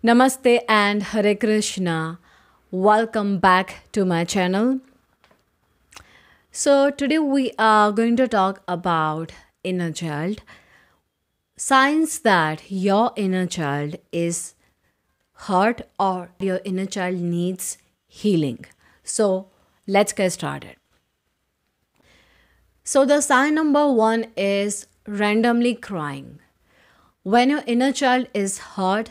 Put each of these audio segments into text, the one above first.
Namaste and Hare Krishna. Welcome back to my channel. So, today we are going to talk about inner child. Signs that your inner child is hurt or your inner child needs healing. So, let's get started. So, the sign number one is randomly crying. When your inner child is hurt,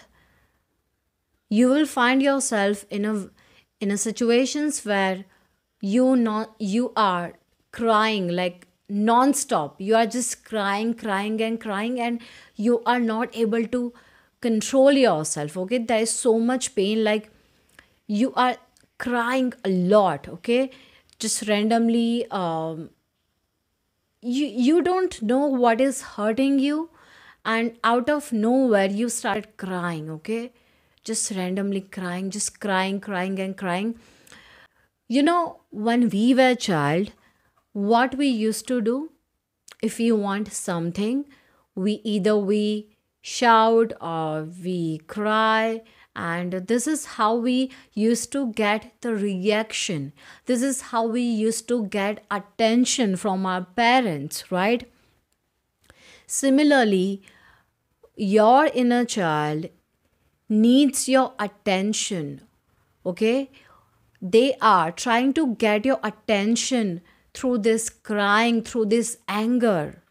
you will find yourself in a situations where you are crying like non-stop. You are just crying and crying, and you are not able to control yourself. Okay, there is so much pain, like you are crying a lot. Okay, just randomly. You don't know what is hurting you, and out of nowhere you started crying. Okay, just randomly crying, just crying and crying. When we were child, what we used to do, if we want something, we shout or we cry, and this is how we used to get the reaction. This is how we used to get attention from our parents, right? Similarly, your inner child needs your attention. Okay, they are trying to get your attention through this crying, through this anger.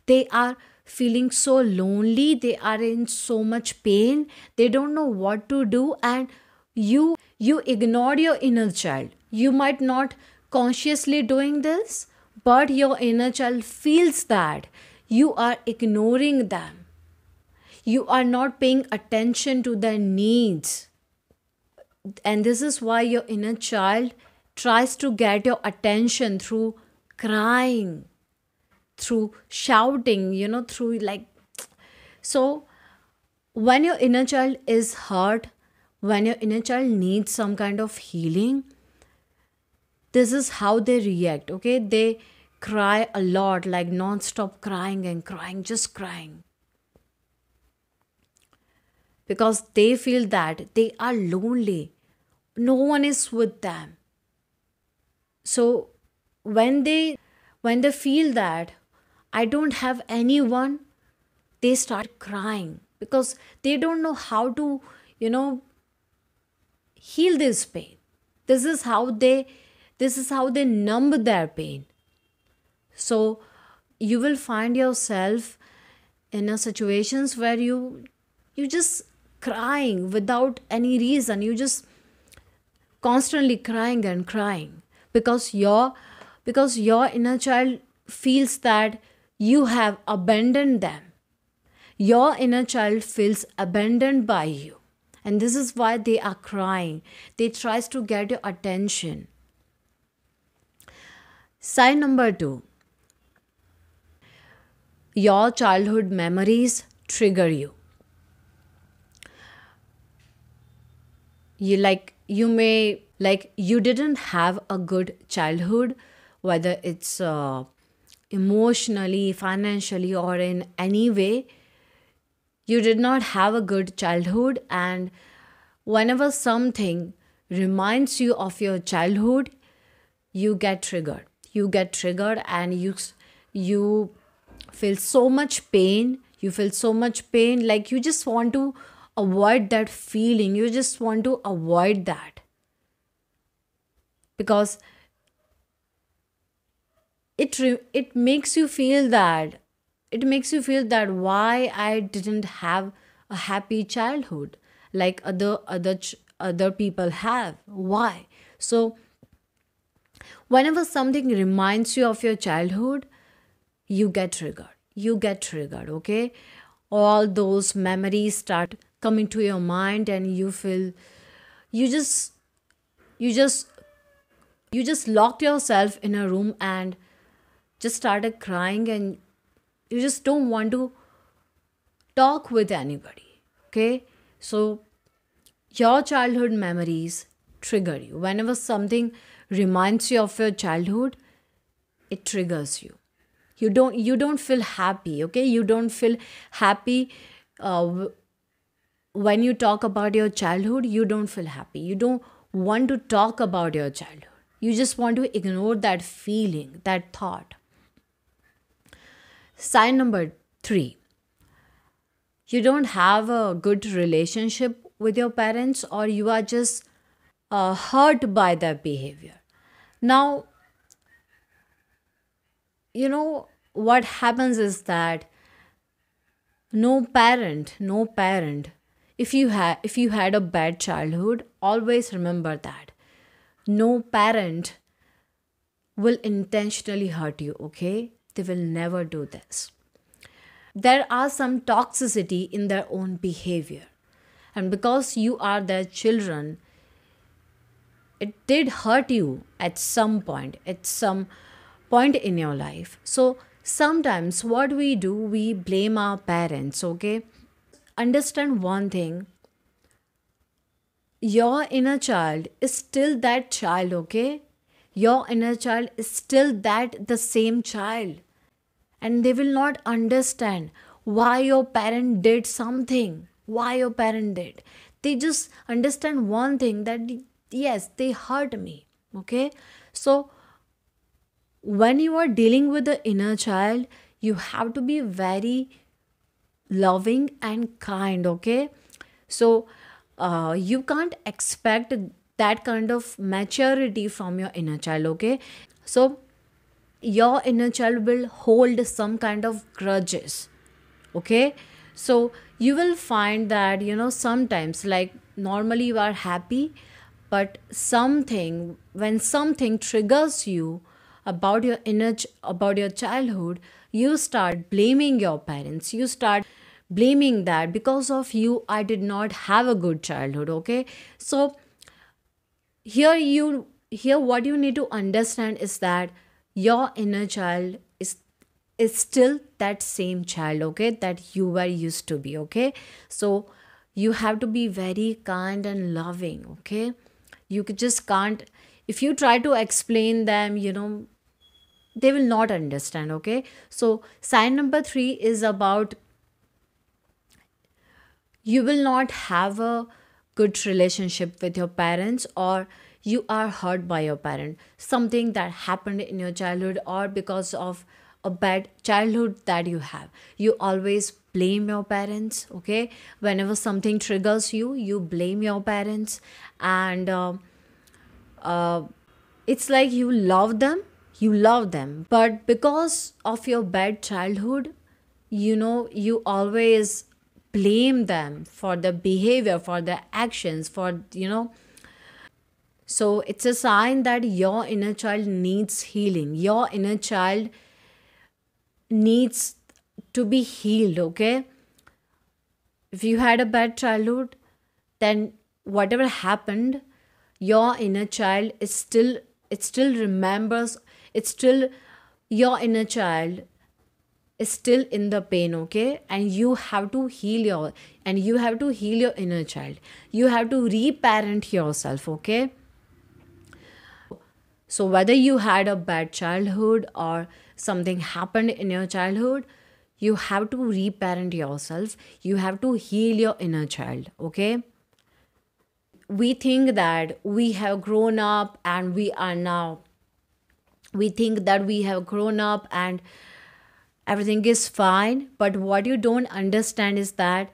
They are feeling so lonely, they are in so much pain, they don't know what to do, and you ignored your inner child. You might not consciously doing this, but your inner child feels that you are ignoring them. You are not paying attention to their needs, and this is why your inner child tries to get your attention through crying, through shouting, through like. So when your inner child is hurt, when your inner child needs some kind of healing, this is how they react. Okay, they cry a lot, like non-stop crying and crying, just crying, because they feel that they are lonely, no one is with them. So when they feel that I don't have anyone, they start crying because they don't know how to you know heal this pain. This is how they numb their pain. So you will find yourself in a situations where you just crying without any reason. You just constantly crying and crying because your inner child feels that you have abandoned them. Your inner child feels abandoned by you, and this is why they are crying. They tries to get your attention. Sign number 2, your childhood memories trigger you. You didn't have a good childhood, whether it's emotionally, financially, or in any way. You did not have a good childhood, and whenever something reminds you of your childhood, you get triggered, and you feel so much pain. You feel so much pain, like you just want to avoid that feeling. You just want to avoid that, because it makes you feel that, why I didn't have a happy childhood like other people have. Why? So whenever something reminds you of your childhood, you get triggered. Okay, all those memories start coming to your mind, and you feel, you just you just you just locked yourself in a room and just started crying, and you just don't want to talk with anybody. Okay, so your childhood memories trigger you. Whenever something reminds you of your childhood, it triggers you. You don't feel happy. Okay, you don't feel happy uh, when you talk about your childhood, you don't feel happy. You don't want to talk about your childhood. You just want to ignore that feeling, that thought. Sign number three, you don't have a good relationship with your parents, or you are just hurt by their behavior. Now, what happens is that no parent, if you had a bad childhood, always remember that no parent will intentionally hurt you, okay? They will never do this. There are some toxicity in their own behavior. And because you are their children, it did hurt you at some point in your life. So sometimes what we do, we blame our parents, okay? Understand one thing, your inner child is still that child, okay? Your inner child is still that the same child. And they will not understand why your parent did something, why your parent did. They just understand one thing, that yes, they hurt me, okay? So when you are dealing with the inner child, you have to be very loving and kind, okay? So you can't expect that kind of maturity from your inner child, okay? So your inner child will hold some kind of grudges, okay? So you will find that, sometimes, like, normally you are happy, but when something triggers you about about your childhood, you start blaming your parents. You start blaming that because of you I did not have a good childhood, okay? So here what you need to understand is that your inner child is still that same child, okay, that you were used to be, okay? So you have to be very kind and loving, okay? Just can't, if you try to explain them, they will not understand, okay? So sign number 3 is about, you will not have a good relationship with your parents, or you are hurt by your parent, something that happened in your childhood, or because of a bad childhood that you have. You always blame your parents, okay? Whenever something triggers you, you blame your parents. And uh, it's like you love them, but because of your bad childhood, you always blame them for the behavior, for the actions, so it's a sign that your inner child needs healing. Your inner child needs to be healed, okay? If you had a bad childhood, then whatever happened, your inner child is still, it still remembers, it's still, your inner child is still in the pain, okay? And you have to heal your inner child. You have to reparent yourself, okay? So whether you had a bad childhood or something happened in your childhood, you have to reparent yourself. You have to heal your inner child, okay? We think that we have grown up and we think that we have grown up and everything is fine. But what you don't understand is that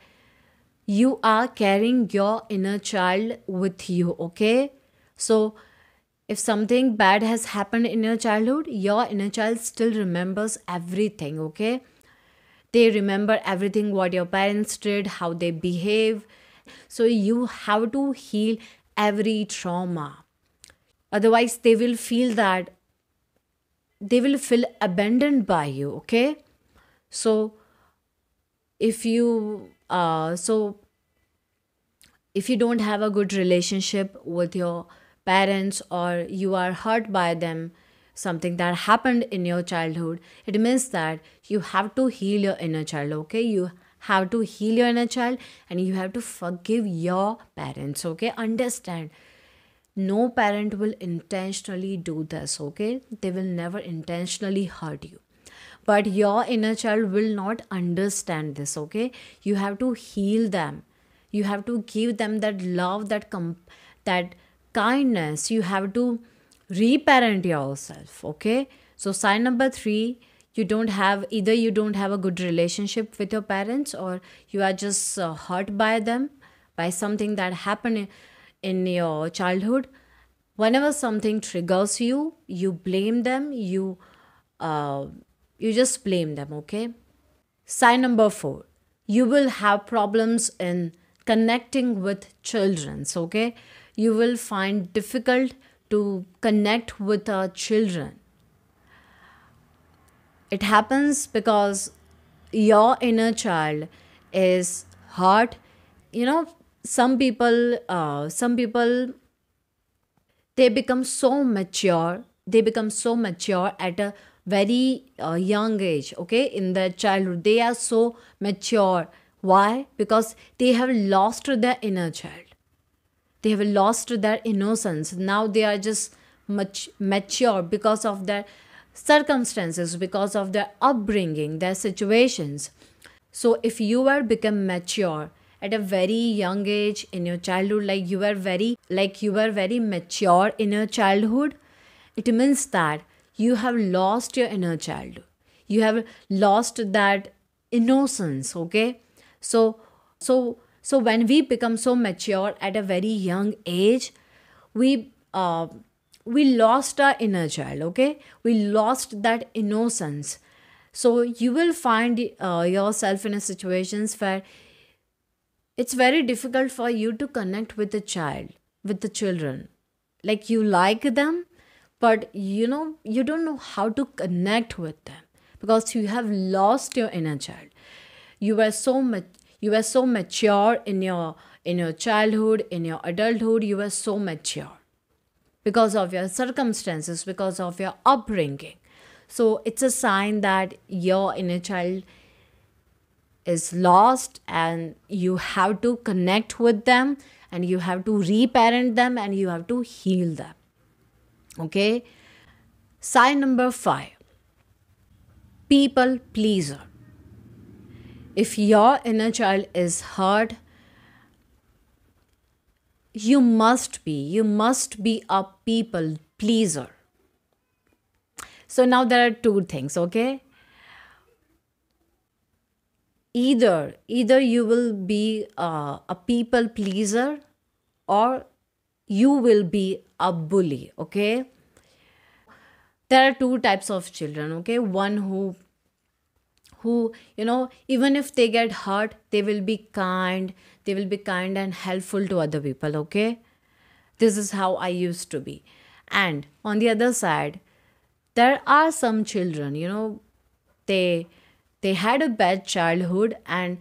you are carrying your inner child with you, okay? So if something bad has happened in your childhood, your inner child still remembers everything, okay? They remember everything, what your parents did, how they behave. So you have to heal every trauma. Otherwise, they will feel abandoned by you, okay? So if you so if you don't have a good relationship with your parents, or you are hurt by them, something that happened in your childhood, it means that you have to heal your inner child, okay? You have to heal your inner child, and you have to forgive your parents, okay? Understand, no parent will intentionally do this, okay? They will never intentionally hurt you, but your inner child will not understand this, okay? You have to heal them. You have to give them that love, that kindness. You have to reparent yourself. Okay. So sign number 3, you don't have a good relationship with your parents, or you are just hurt by them, by something that happened in your childhood. Whenever something triggers you, you blame them, uh, you just blame them. Okay. Sign number 4, you will have problems in connecting with children. Okay. You will find difficult to connect with children. It happens because your inner child is hurt. You know, some people, they become so mature, at a very young age. Okay, in their childhood they are so mature. Why? Because they have lost their inner child, they have lost their innocence. Now they are just much mature because of their circumstances, because of their upbringing, their situations. So if you were become mature at a very young age in your childhood, like you were very mature in your childhood, it means that you have lost your inner child. You have lost that innocence. Okay. So so so when we become so mature at a very young age, we uh, we lost our inner child. Okay, we lost that innocence. So you will find yourself in a situations where it's very difficult for you to connect with the children. Like you like them, but you don't know how to connect with them because you have lost your inner child. You were so much you were so mature in your childhood, in your adulthood. You were so mature because of your circumstances, because of your upbringing. So it's a sign that your inner child is lost, and you have to connect with them, and you have to reparent them, and you have to heal them. Okay. Sign number 5, people pleaser. If your inner child is hurt, you must be a people pleaser. So now there are two things. Okay, either you will be a people pleaser, or you will be a bully. Okay, there are two types of children. Okay, one who even if they get hurt, they will be kind and helpful to other people. Okay, this is how I used to be. And on the other side, there are some children, they they had a bad childhood, and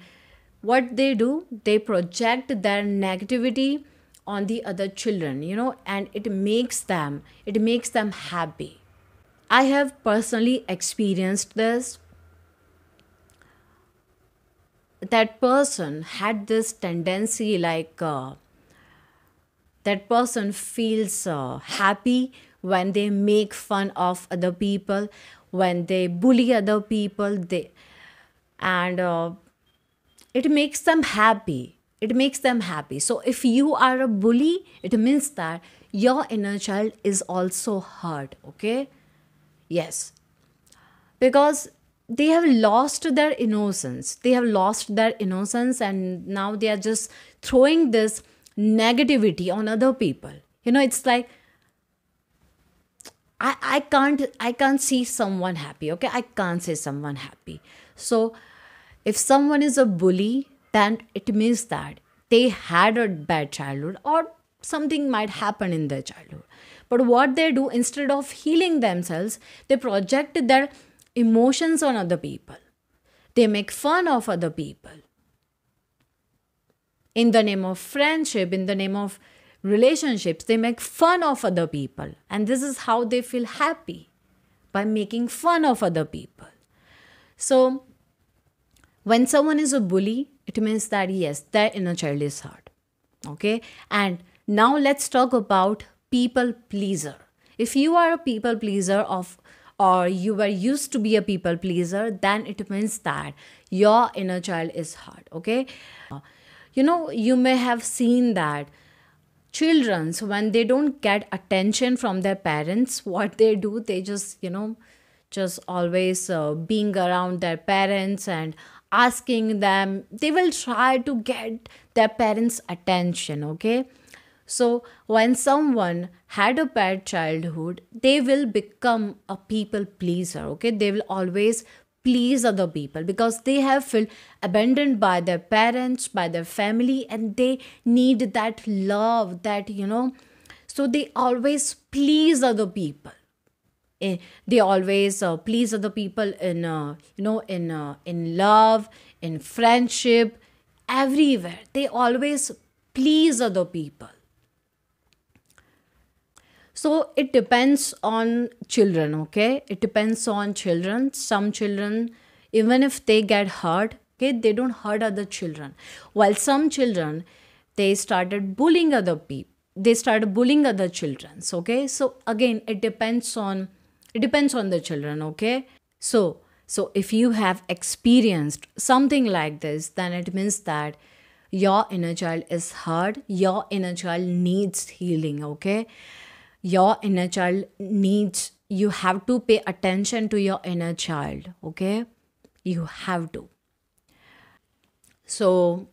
what they do, they project their negativity on the other children, and it makes them happy. I have personally experienced this. That person had this tendency, like that person feels happy when they make fun of other people, when they bully other people, and it makes them happy. So if you are a bully, it means that your inner child is also hurt. Okay. Yes, because they have lost their innocence, and now they are just throwing this negativity on other people. It's like, I can't see someone happy. Okay, I can't see someone happy. So if someone is a bully, then it means that they had a bad childhood, or something might happen in their childhood. But what they do, instead of healing themselves, they project their emotions on other people. They make fun of other people in the name of friendship, in the name of relationships. They make fun of other people, and this is how they feel happy, by making fun of other people. So when someone is a bully, it means that yes, their inner child is hurt. Okay. And now let's talk about people pleaser. If you are a people pleaser or you were used to be a people pleaser, then it means that your inner child is hurt. Okay. You may have seen that children, so when they don't get attention from their parents, what they do, they just just always being around their parents and asking them. They will try to get their parents attention. Okay, so when someone had a bad childhood, they will become a people pleaser. Okay, they will always please other people because they have felt abandoned by their parents, by their family, and they need that love, so they always please other people. They always please other people in in love, in friendship, everywhere. They always please other people. So it depends on children, okay? It depends on children. Some children, even if they get hurt, okay, they don't hurt other children. While some children, they started bullying other people. They started bullying other children. Okay. So again, it depends on the children, okay? So if you have experienced something like this, then it means that your inner child is hurt. Your inner child needs healing, okay? Your inner child needs, you have to pay attention to your inner child, okay? You have to. So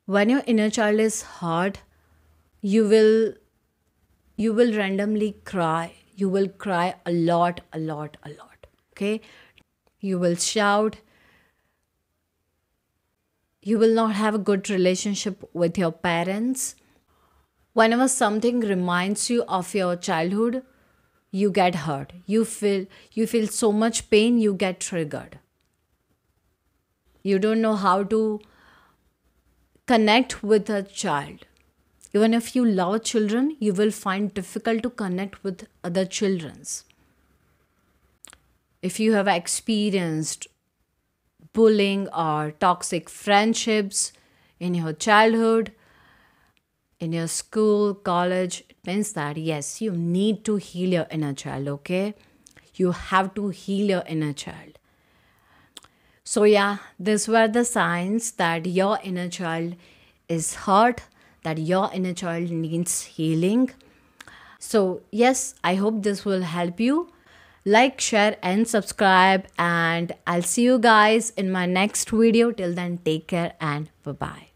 when your inner child is hurt, you will randomly cry. You will cry a lot, a lot, a lot, okay? You will shout. You will not have a good relationship with your parents. Whenever something reminds you of your childhood, you get hurt. You feel so much pain, you get triggered. You don't know how to connect with a child. Even if you love children, you will find difficult to connect with other children's. If you have experienced bullying or toxic friendships in your childhood, in your school, college, it means that yes, you need to heal your inner child, okay? You have to heal your inner child. So, yeah, these were the signs that your inner child is hurt, that your inner child needs healing. So, yes, I hope this will help you. Like, share, and subscribe, and I'll see you guys in my next video. Till then, take care and bye bye.